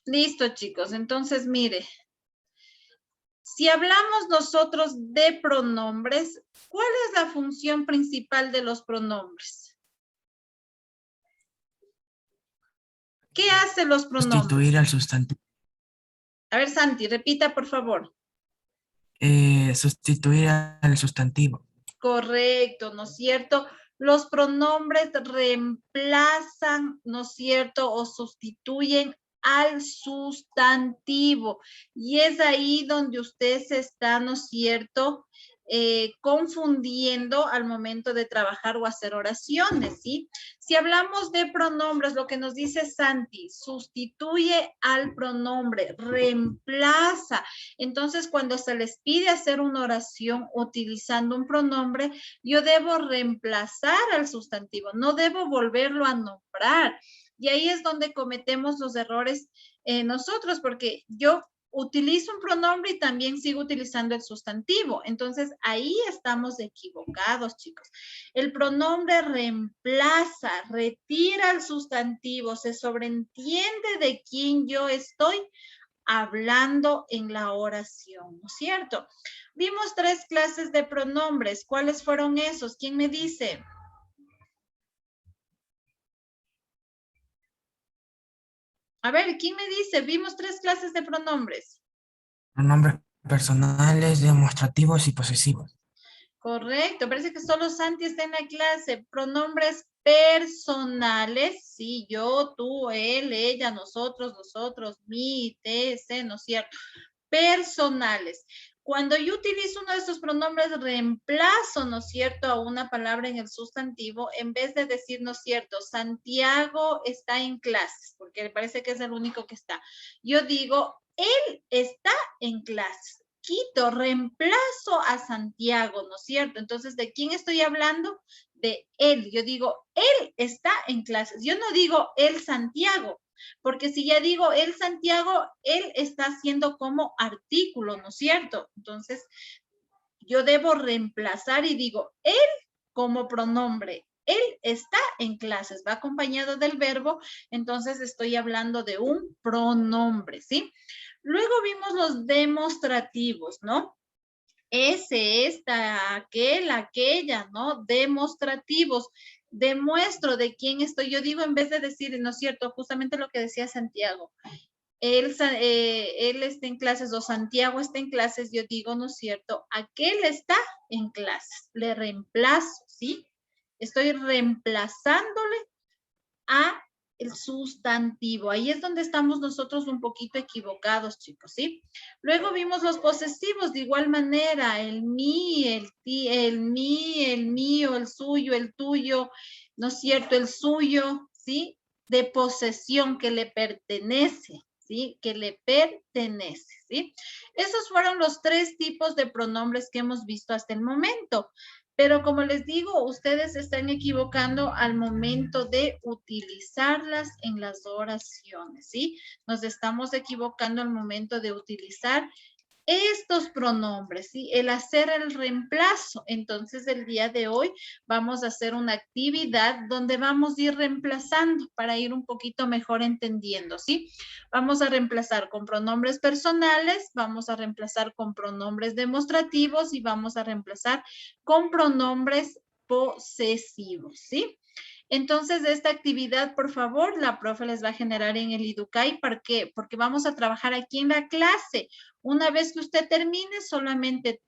Listo, chicos. Entonces, mire, si hablamos nosotros de pronombres, ¿cuál es la función principal de los pronombres? ¿Qué hacen los pronombres? Sustituir al sustantivo. A ver, Santi, repita, por favor. Sustituir al sustantivo. Correcto, ¿no es cierto? Los pronombres reemplazan, ¿no es cierto? O sustituyen al sustantivo. Y es ahí donde usted se está, ¿no es cierto? Confundiendo al momento de trabajar o hacer oraciones, ¿sí? Si hablamos de pronombres, lo que nos dice Santi, sustituye al pronombre, reemplaza. Entonces, cuando se les pide hacer una oración utilizando un pronombre, yo debo reemplazar al sustantivo, no debo volverlo a nombrar. Y ahí es donde cometemos los errores nosotros, porque yo utilizo un pronombre y también sigo utilizando el sustantivo. Entonces, ahí estamos equivocados, chicos. El pronombre reemplaza, retira el sustantivo, se sobreentiende de quién yo estoy hablando en la oración, ¿no es cierto? Vimos 3 clases de pronombres. ¿Cuáles fueron esos? ¿Quién me dice? A ver, ¿quién me dice? Vimos 3 clases de pronombres. Pronombres personales, demostrativos y posesivos. Correcto, parece que solo Santi está en la clase. Pronombres personales, sí, yo, tú, él, ella, nosotros, mi, te, se, ¿no es cierto? Personales. Cuando yo utilizo uno de estos pronombres, reemplazo, ¿no es cierto?, a una palabra en el sustantivo, en vez de decir, ¿no es cierto?, Santiago está en clases, porque me parece que es el único que está. Yo digo, él está en clases. Quito, reemplazo a Santiago, ¿no es cierto? Entonces, ¿de quién estoy hablando? De él. Yo digo, él está en clases. Yo no digo él Santiago, porque si ya digo él Santiago, él está haciendo como artículo, ¿no es cierto? Entonces, yo debo reemplazar y digo él como pronombre. Él está en clases, va acompañado del verbo, entonces estoy hablando de un pronombre, ¿sí? Luego vimos los demostrativos, ¿no? Ese, esta, aquel, aquella, ¿no? Demostrativos. Demuestro de quién estoy. Yo digo, en vez de decir, ¿no es cierto? Justamente lo que decía Santiago. Él está en clases o Santiago está en clases, yo digo, ¿no es cierto? Aquel está en clases. Le reemplazo, ¿sí? Estoy reemplazándole a el sustantivo. Ahí es donde estamos nosotros un poquito equivocados, chicos, ¿sí? Luego vimos los posesivos de igual manera, el mí, el ti, el mí, el mío, el suyo, el tuyo, ¿no es cierto? El suyo, ¿sí? De posesión que le pertenece, ¿sí? Que le pertenece, ¿sí? Esos fueron los 3 tipos de pronombres que hemos visto hasta el momento. Pero como les digo, ustedes se están equivocando al momento de utilizarlas en las oraciones, ¿sí? Nos estamos equivocando al momento de utilizar estos pronombres, ¿sí? El hacer el reemplazo. Entonces, el día de hoy vamos a hacer una actividad donde vamos a ir reemplazando para ir un poquito mejor entendiendo, ¿sí? Vamos a reemplazar con pronombres personales, vamos a reemplazar con pronombres demostrativos y vamos a reemplazar con pronombres posesivos, ¿sí? Entonces, esta actividad, por favor, la profe les va a generar en el Educay. ¿Por qué? Porque vamos a trabajar aquí en la clase. Una vez que usted termine, solamente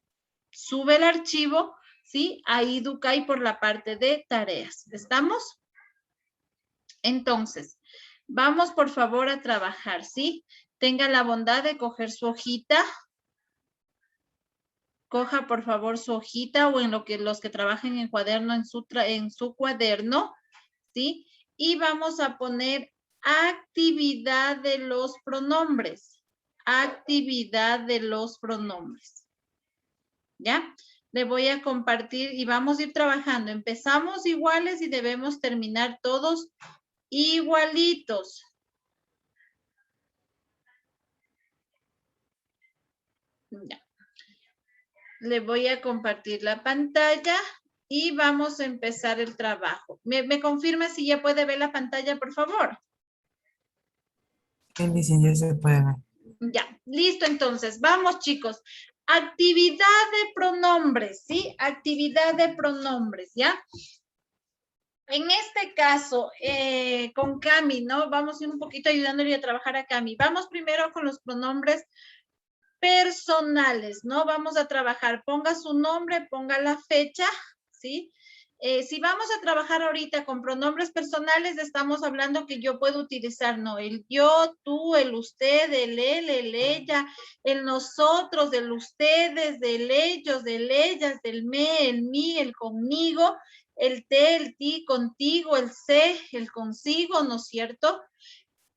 sube el archivo, ¿sí? A Educay por la parte de tareas. ¿Estamos? Entonces, vamos por favor a trabajar, ¿sí? Tenga la bondad de coger su hojita. Coja por favor su hojita o en lo que los que trabajen en cuaderno, en su cuaderno, ¿sí? Y vamos a poner actividad de los pronombres. Actividad de los pronombres. ¿Ya? Le voy a compartir y vamos a ir trabajando. Empezamos iguales y debemos terminar todos igualitos. Ya. Le voy a compartir la pantalla y vamos a empezar el trabajo. ¿Me confirma si ya puede ver la pantalla, por favor? Dicen, ya se puede ver. Ya, listo entonces. Vamos, chicos. Actividad de pronombres, ¿sí? Actividad de pronombres, ¿ya? En este caso, con Cami, ¿no? Vamos a ir un poquito ayudándole a trabajar a Cami. Vamos primero con los pronombres personales, ¿no? Vamos a trabajar. Ponga su nombre, ponga la fecha, ¿sí? Si vamos a trabajar ahorita con pronombres personales, estamos hablando que yo puedo utilizar, ¿no? El yo, tú, el usted, el él, el ella, el nosotros, del ustedes, del ellos, del ellas, del me, el mí, el conmigo, el te, el ti, contigo, el se, el consigo, ¿no es cierto?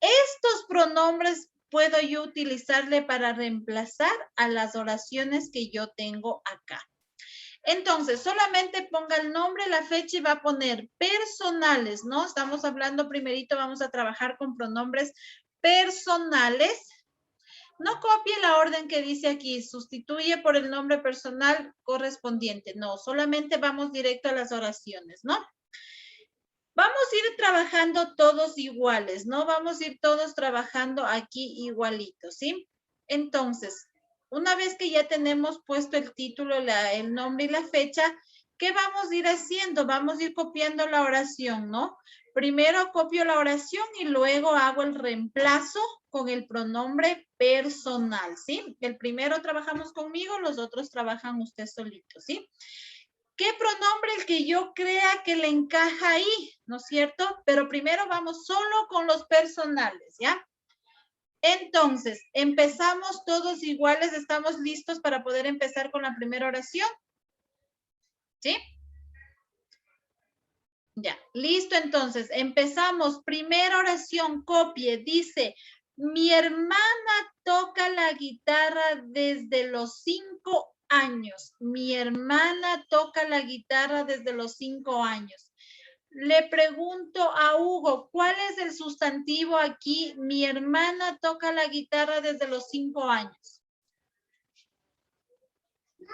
Estos pronombres puedo yo utilizarle para reemplazar a las oraciones que yo tengo acá. Entonces, solamente ponga el nombre, la fecha y va a poner personales, ¿no? Estamos hablando primerito, vamos a trabajar con pronombres personales. No copie la orden que dice aquí, sustituye por el nombre personal correspondiente. No, solamente vamos directo a las oraciones, ¿no? Vamos a ir trabajando todos iguales, ¿no? Vamos a ir todos trabajando aquí igualitos, ¿sí? Entonces, una vez que ya tenemos puesto el título, el nombre y la fecha, ¿qué vamos a ir haciendo? Vamos a ir copiando la oración, ¿no? Primero copio la oración y luego hago el reemplazo con el pronombre personal, ¿sí? El primero trabajamos conmigo, los otros trabajan usted solito, ¿sí? ¿Qué pronombre el que yo crea que le encaja ahí? ¿No es cierto? Pero primero vamos solo con los personales, ¿ya? Entonces, empezamos todos iguales, ¿estamos listos para poder empezar con la primera oración? ¿Sí? Ya, listo entonces, empezamos. Primera oración, copie, dice, mi hermana toca la guitarra desde los 5 años. Mi hermana toca la guitarra desde los 5 años. Le pregunto a Hugo, ¿cuál es el sustantivo aquí? Mi hermana toca la guitarra desde los 5 años.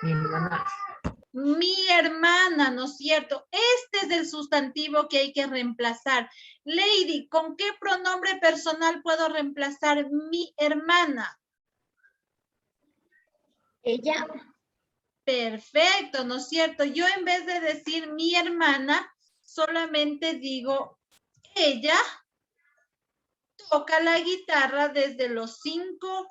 Mi hermana. Mi hermana, ¿no es cierto? Este es el sustantivo que hay que reemplazar. Lady, ¿con qué pronombre personal puedo reemplazar mi hermana? Ella. Perfecto, ¿no es cierto? Yo en vez de decir mi hermana, solamente digo ella toca la guitarra desde los 5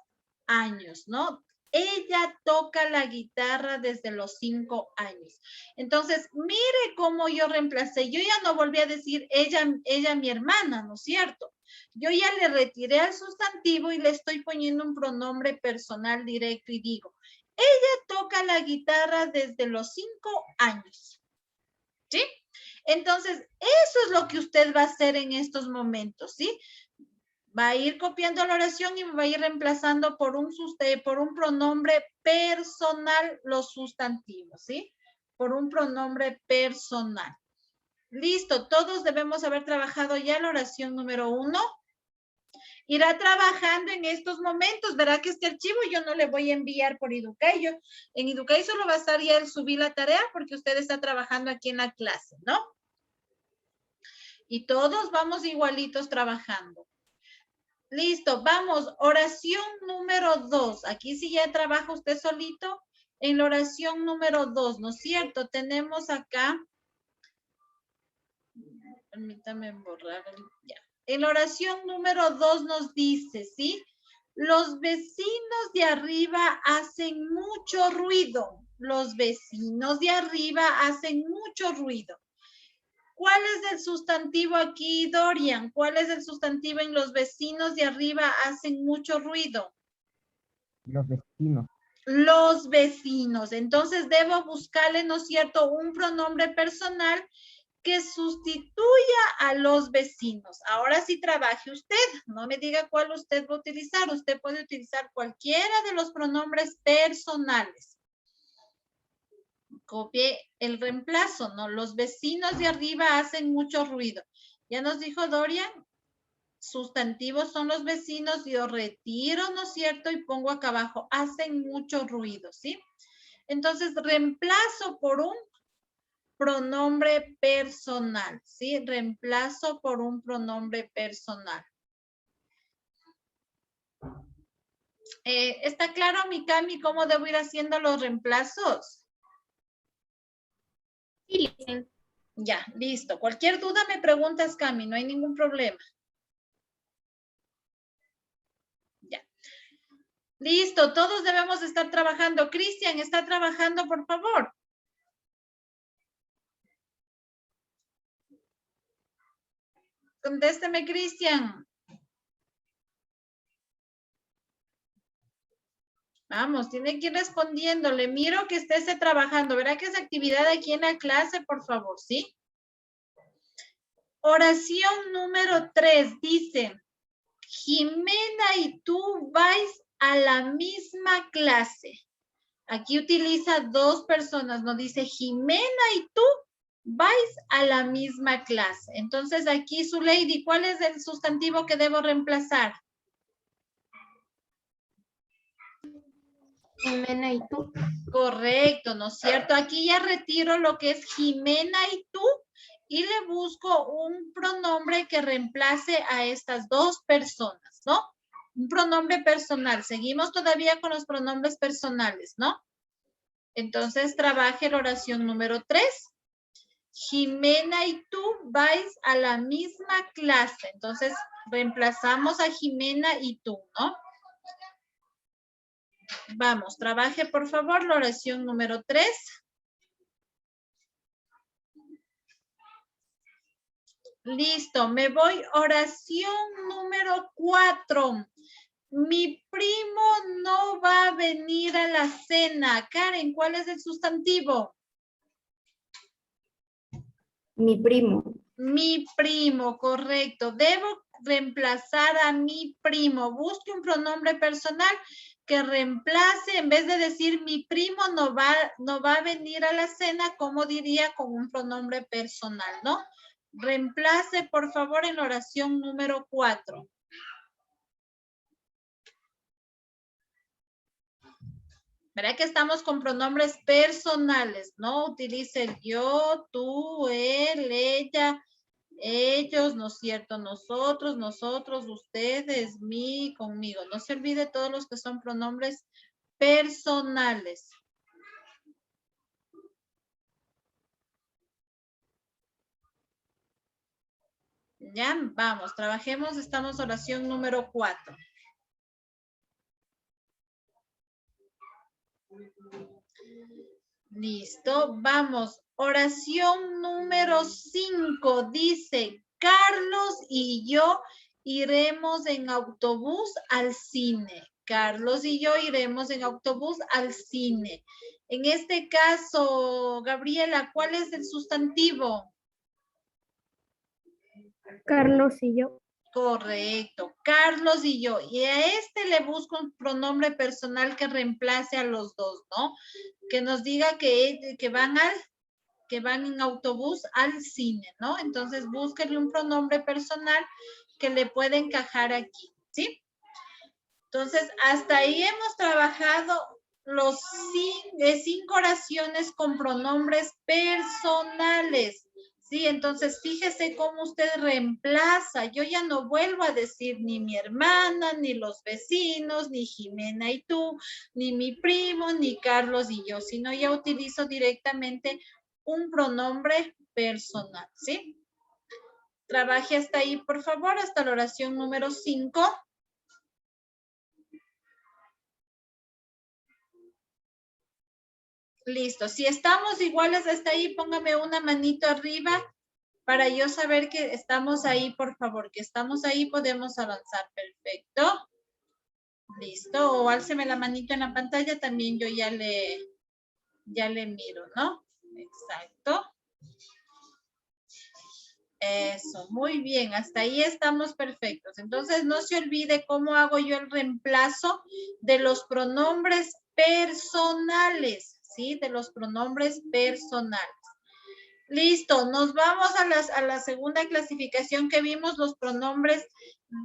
años, ¿no? Ella toca la guitarra desde los 5 años. Entonces, mire cómo yo reemplacé. Yo ya no volví a decir ella mi hermana, ¿no es cierto? Yo ya le retiré al sustantivo y le estoy poniendo un pronombre personal directo y digo, ella toca la guitarra desde los 5 años. ¿Sí? Entonces, eso es lo que usted va a hacer en estos momentos, ¿sí? Va a ir copiando la oración y va a ir reemplazando por un pronombre personal los sustantivos, ¿sí? Por un pronombre personal. Listo, todos debemos haber trabajado ya la oración número 1. Irá trabajando en estos momentos. Verá que este archivo yo no le voy a enviar por Educay. En Educay solo va a estar ya el subir la tarea porque usted está trabajando aquí en la clase, ¿no? Y todos vamos igualitos trabajando. Listo, vamos, oración número 2. Aquí sí ya trabaja usted solito en la oración número 2, ¿no es cierto? Tenemos acá, permítame borrar, ya. En la oración número 2 nos dice, ¿sí? Los vecinos de arriba hacen mucho ruido. Los vecinos de arriba hacen mucho ruido. ¿Cuál es el sustantivo aquí, Dorian? ¿Cuál es el sustantivo en los vecinos de arriba hacen mucho ruido? Los vecinos. Los vecinos. Entonces debo buscarle, ¿no es cierto?, un pronombre personal que sustituya a los vecinos. Ahora sí trabaje usted. No me diga cuál usted va a utilizar. Usted puede utilizar cualquiera de los pronombres personales. Copie el reemplazo, ¿no? Los vecinos de arriba hacen mucho ruido. Ya nos dijo Dorian, sustantivos son los vecinos, yo retiro, ¿no es cierto? Y pongo acá abajo, hacen mucho ruido, ¿sí? Entonces, reemplazo por un pronombre personal, ¿sí? Reemplazo por un pronombre personal. ¿Está claro, mi Cami, cómo debo ir haciendo los reemplazos? Sí. Ya, listo. Cualquier duda me preguntas, Cami, no hay ningún problema. Ya. Listo, todos debemos estar trabajando. Cristian, ¿está trabajando, por favor? Contésteme, Cristian. Vamos, tiene que ir respondiendo. Le miro que esté trabajando. Verá que es actividad aquí en la clase, por favor, ¿sí? Oración número 3 dice, Jimena y tú vais a la misma clase. Aquí utiliza dos personas, no dice Jimena y tú vais a la misma clase. Entonces aquí, Zuleidi, ¿cuál es el sustantivo que debo reemplazar? Jimena y tú. Correcto, ¿no es cierto? Aquí ya retiro lo que es Jimena y tú y le busco un pronombre que reemplace a estas dos personas, ¿no? Un pronombre personal. Seguimos todavía con los pronombres personales, ¿no? Entonces, trabaje la oración número 3. Jimena y tú vais a la misma clase. Entonces, reemplazamos a Jimena y tú, ¿no? Vamos, trabaje por favor la oración número 3. Listo, me voy. Oración número 4. Mi primo no va a venir a la cena. Karen, ¿cuál es el sustantivo? Mi primo. Mi primo, correcto. Debo reemplazar a mi primo. Busque un pronombre personal que reemplace, en vez de decir mi primo no va a venir a la cena, como diría con un pronombre personal, ¿no? Reemplace, por favor, en la oración número 4. Verá que estamos con pronombres personales, ¿no? Utilice el yo, tú, él, ella, ellos, ¿no es cierto? Nosotros, ustedes, mí, conmigo. No se olvide todos los que son pronombres personales. Ya, vamos, trabajemos, estamos oración número 4. Listo, vamos. Oración número 5 dice, Carlos y yo iremos en autobús al cine. Carlos y yo iremos en autobús al cine. En este caso, Gabriela, ¿cuál es el sustantivo? Carlos y yo. Correcto, Carlos y yo. Y a este le busco un pronombre personal que reemplace a los dos, ¿no? Que nos diga que van en autobús al cine, ¿no? Entonces búsquenle un pronombre personal que le pueda encajar aquí, ¿sí? Entonces, hasta ahí hemos trabajado los 5 oraciones con pronombres personales. Sí, entonces fíjese cómo usted reemplaza. Yo ya no vuelvo a decir ni mi hermana, ni los vecinos, ni Jimena y tú, ni mi primo, ni Carlos y yo, sino ya utilizo directamente un pronombre personal, ¿sí? Trabaje hasta ahí, por favor, hasta la oración número 5. Listo. Si estamos iguales hasta ahí, póngame una manito arriba para yo saber que estamos ahí, por favor. Que estamos ahí, podemos avanzar. Perfecto. Listo. O álceme la manito en la pantalla, también yo ya le miro, ¿no? Exacto. Eso, muy bien. Hasta ahí estamos perfectos. Entonces, no se olvide cómo hago yo el reemplazo de los pronombres personales. ¿Sí? De los pronombres personales. Listo, nos vamos a la segunda clasificación que vimos, los pronombres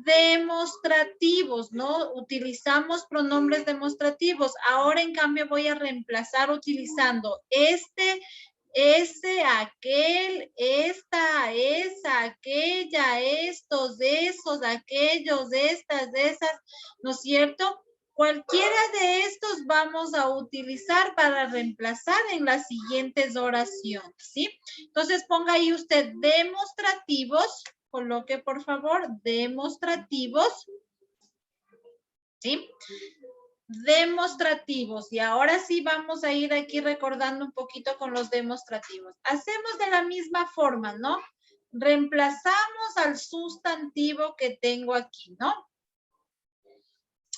demostrativos, ¿no? Utilizamos pronombres demostrativos. Ahora, en cambio, voy a reemplazar utilizando este ese, aquel, esta, esa, aquella, estos, esos, aquellos, estas, esas, ¿no es cierto? Cualquiera de estos vamos a utilizar para reemplazar en las siguientes oraciones, ¿sí? Entonces ponga ahí usted demostrativos, coloque por favor demostrativos, ¿sí? Demostrativos. Y ahora sí vamos a ir aquí recordando un poquito con los demostrativos. Hacemos de la misma forma, ¿no? Reemplazamos al sustantivo que tengo aquí, ¿no?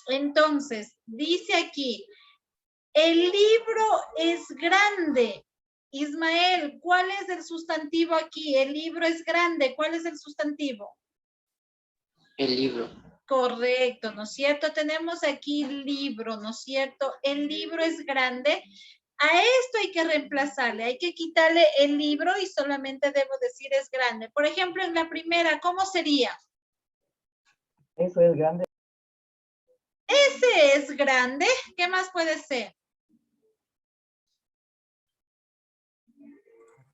Entonces, dice aquí, el libro es grande. Ismael, ¿cuál es el sustantivo aquí? El libro es grande. ¿Cuál es el sustantivo? El libro. Correcto, ¿no es cierto? Tenemos aquí libro, ¿no es cierto? El libro es grande. A esto hay que reemplazarle, hay que quitarle el libro y solamente debo decir es grande. Por ejemplo, en la primera, ¿cómo sería? Eso es grande. Ese es grande. ¿Qué más puede ser?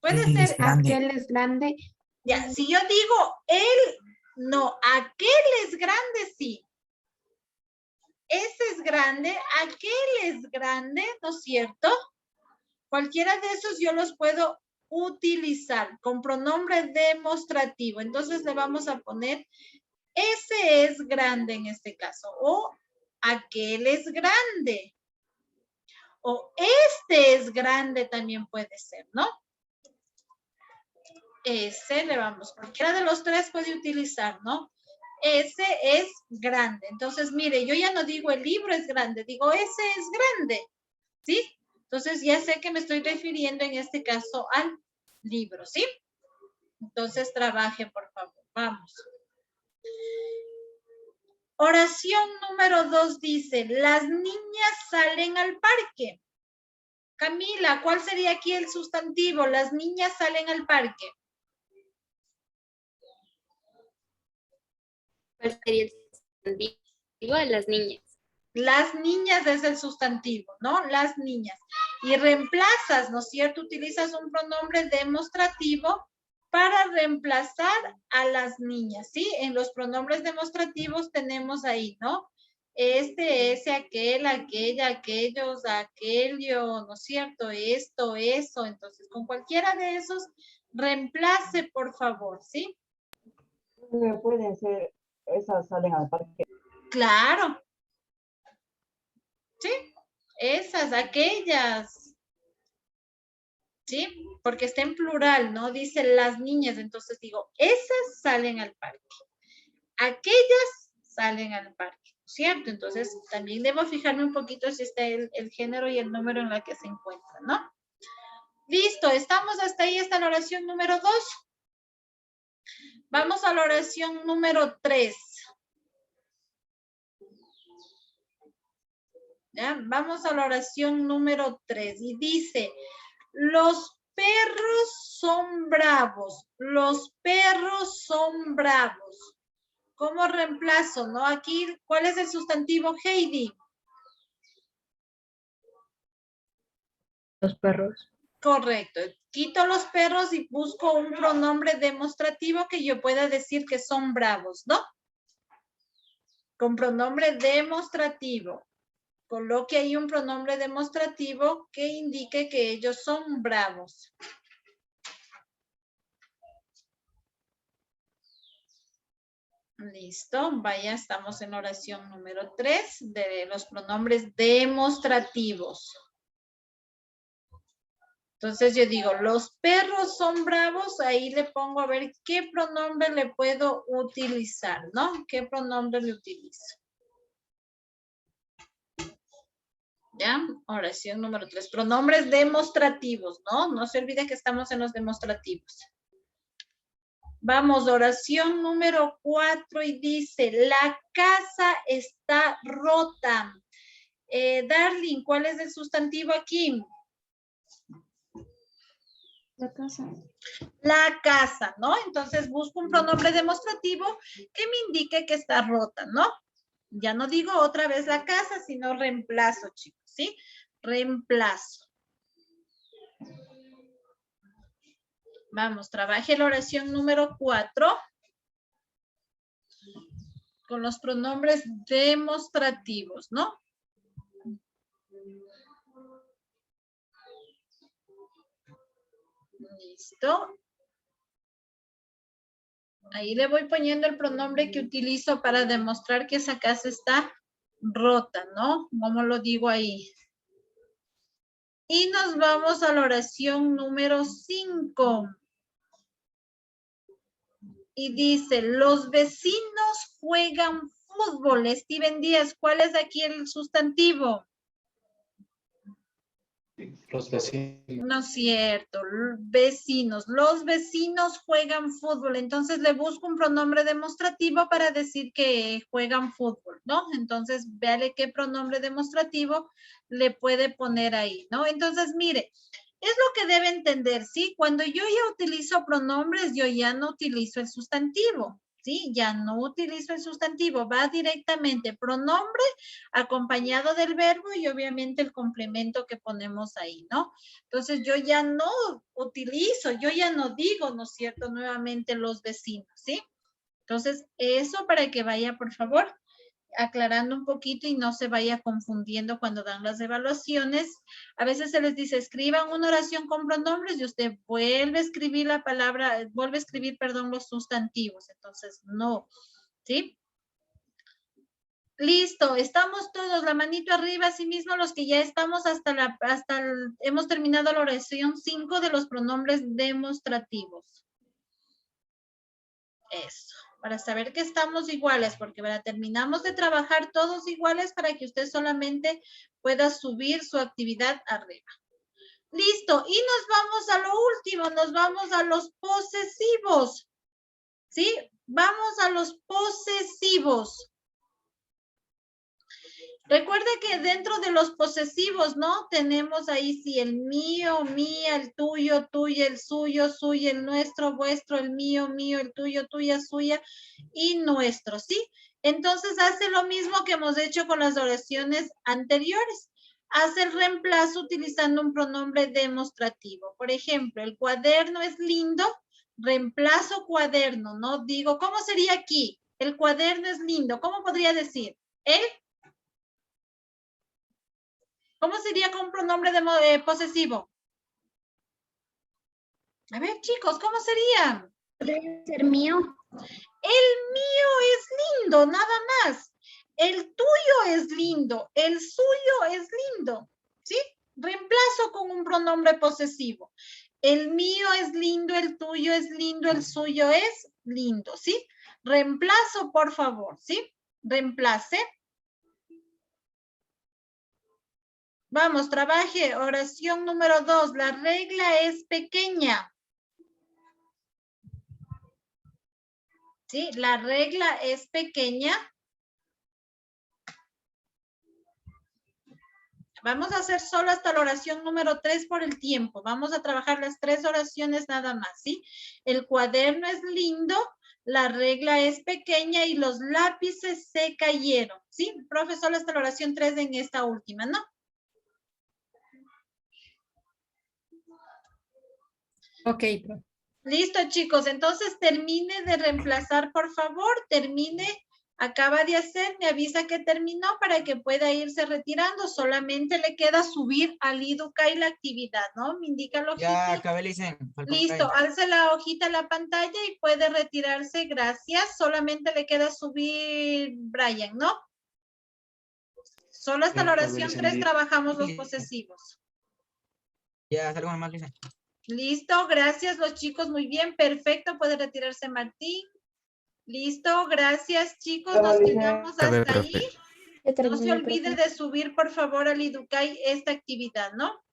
Puede Aquel ser es grande. Aquel es grande. ya, si yo digo él, no, aquel es grande, sí. Ese es grande, aquel es grande, ¿no es cierto? Cualquiera de esos yo los puedo utilizar con pronombre demostrativo. Entonces le vamos a poner, ese es grande en este caso, o aquel es grande, o este es grande también puede ser, ¿no? Ese le vamos, cualquiera de los tres puede utilizar, ¿no? Ese es grande. Entonces, mire, yo ya no digo el libro es grande, digo ese es grande, ¿sí? Entonces, ya sé que me estoy refiriendo en este caso al libro, ¿sí? Entonces, trabaje, por favor. Vamos. Oración número 2 dice, las niñas salen al parque. Camila, ¿cuál sería aquí el sustantivo? Las niñas salen al parque. ¿Cuál sería el sustantivo de las niñas? Las niñas es el sustantivo, ¿no? Las niñas. Y reemplazas, ¿no es cierto? Utilizas un pronombre demostrativo para reemplazar a las niñas, ¿sí? En los pronombres demostrativos tenemos ahí, ¿no? Este, ese, aquel, aquella, aquellos, aquello, ¿no es cierto? Esto, eso. Entonces, con cualquiera de esos, reemplace, por favor, ¿sí? Pueden ser, esas salen al parque. Claro. ¿Sí? Esas, aquellas. ¿Sí? Porque está en plural, ¿no? Dice las niñas, entonces digo, esas salen al parque. Aquellas salen al parque, ¿cierto? Entonces también debo fijarme un poquito si está el género y el número en la que se encuentra, ¿no? Listo, estamos hasta ahí, está la oración número 2. Vamos a la oración número 3. ¿Ya? Vamos a la oración número 3 y dice, los perros son bravos, los perros son bravos. ¿Cómo reemplazo, no? Aquí, ¿cuál es el sustantivo, Heidi? Los perros. Correcto. Quito los perros y busco un pronombre demostrativo que yo pueda decir que son bravos, ¿no? Con pronombre demostrativo. Coloque ahí un pronombre demostrativo que indique que ellos son bravos. Listo, vaya, estamos en oración número 3 de los pronombres demostrativos. Entonces yo digo, los perros son bravos, ahí le pongo a ver qué pronombre le puedo utilizar, ¿no? ¿Qué pronombre le utilizo? ¿Ya? Oración número 3, pronombres demostrativos, ¿no? No se olvide que estamos en los demostrativos. Vamos, oración número 4 y dice, la casa está rota. Darling, ¿cuál es el sustantivo aquí? La casa. La casa, ¿no? Entonces busco un pronombre demostrativo que me indique que está rota, ¿no? Ya no digo otra vez la casa, sino reemplazo, chicos, ¿sí? Reemplazo. Vamos, trabaje la oración número 4 con los pronombres demostrativos, ¿no? Listo. Ahí le voy poniendo el pronombre que utilizo para demostrar que esa casa está rota, ¿no? Como lo digo ahí. Y nos vamos a la oración número 5. Y dice, los vecinos juegan fútbol. Steven Díaz, ¿cuál es aquí el sustantivo? Los vecinos. No es cierto, vecinos. Los vecinos juegan fútbol. Entonces le busco un pronombre demostrativo para decir que juegan fútbol, ¿no? Entonces, véale qué pronombre demostrativo le puede poner ahí, ¿no? Entonces, mire, es lo que debe entender, ¿sí? Cuando yo ya utilizo pronombres, yo ya no utilizo el sustantivo, ¿sí? Ya no utilizo el sustantivo, va directamente pronombre acompañado del verbo y obviamente el complemento que ponemos ahí, ¿no? Entonces yo ya no utilizo, yo ya no digo, ¿no es cierto? Nuevamente los vecinos, ¿sí? Entonces eso para que vaya, por favor, aclarando un poquito y no se vaya confundiendo cuando dan las evaluaciones. A veces se les dice, escriban una oración con pronombres y usted vuelve a escribir la palabra, vuelve a escribir, perdón, los sustantivos. Entonces, no, ¿sí? Listo, estamos todos, la manito arriba, así mismo los que ya estamos hemos terminado la oración 5 de los pronombres demostrativos. Eso, para saber que estamos iguales, porque ahora terminamos de trabajar todos iguales para que usted solamente pueda subir su actividad arriba. Listo, y nos vamos a lo último, nos vamos a los posesivos, ¿sí? Vamos a los posesivos. Recuerde que dentro de los posesivos, ¿no? Tenemos ahí sí el mío, mía, el tuyo, tuya, el suyo, suya, el nuestro, vuestro, el mío, mío, el tuyo, tuya, suya y nuestro, ¿sí? Entonces hace lo mismo que hemos hecho con las oraciones anteriores. Hace el reemplazo utilizando un pronombre demostrativo. Por ejemplo, el cuaderno es lindo, reemplazo cuaderno, ¿no? Digo, ¿cómo sería aquí? El cuaderno es lindo. ¿Cómo podría decir? El ¿cómo sería con un pronombre posesivo? A ver, chicos, ¿cómo sería? Podría ser mío. El mío es lindo, nada más. El tuyo es lindo, el suyo es lindo, ¿sí? Reemplazo con un pronombre posesivo. El mío es lindo, el tuyo es lindo, el suyo es lindo, ¿sí? Reemplazo, por favor, ¿sí? Reemplace. Vamos, trabaje. Oración número 2. La regla es pequeña. ¿Sí? La regla es pequeña. Vamos a hacer solo hasta la oración número 3 por el tiempo. Vamos a trabajar las 3 oraciones nada más, ¿sí? El cuaderno es lindo, la regla es pequeña y los lápices se cayeron, ¿sí? Profe, solo hasta la oración 3 en esta última, ¿no? Ok, profe. Listo, chicos. Entonces, termine de reemplazar, por favor. Termine. Acaba de hacer. Me avisa que terminó para que pueda irse retirando. Solamente le queda subir al Educay la actividad, ¿no? Me indica la hojita. Ya acabé, Licen. Listo. Alce la hojita a la pantalla y puede retirarse. Gracias. Solamente le queda subir Brian, ¿no? Solo hasta la oración 3 trabajamos los posesivos. Ya salgo nomás, Licen. Listo, gracias los chicos, muy bien, perfecto, puede retirarse Martín. Listo, gracias chicos, nos quedamos hasta ahí. Ya No se terminé, olvide profe. de subir por favor al Educay esta actividad, ¿no?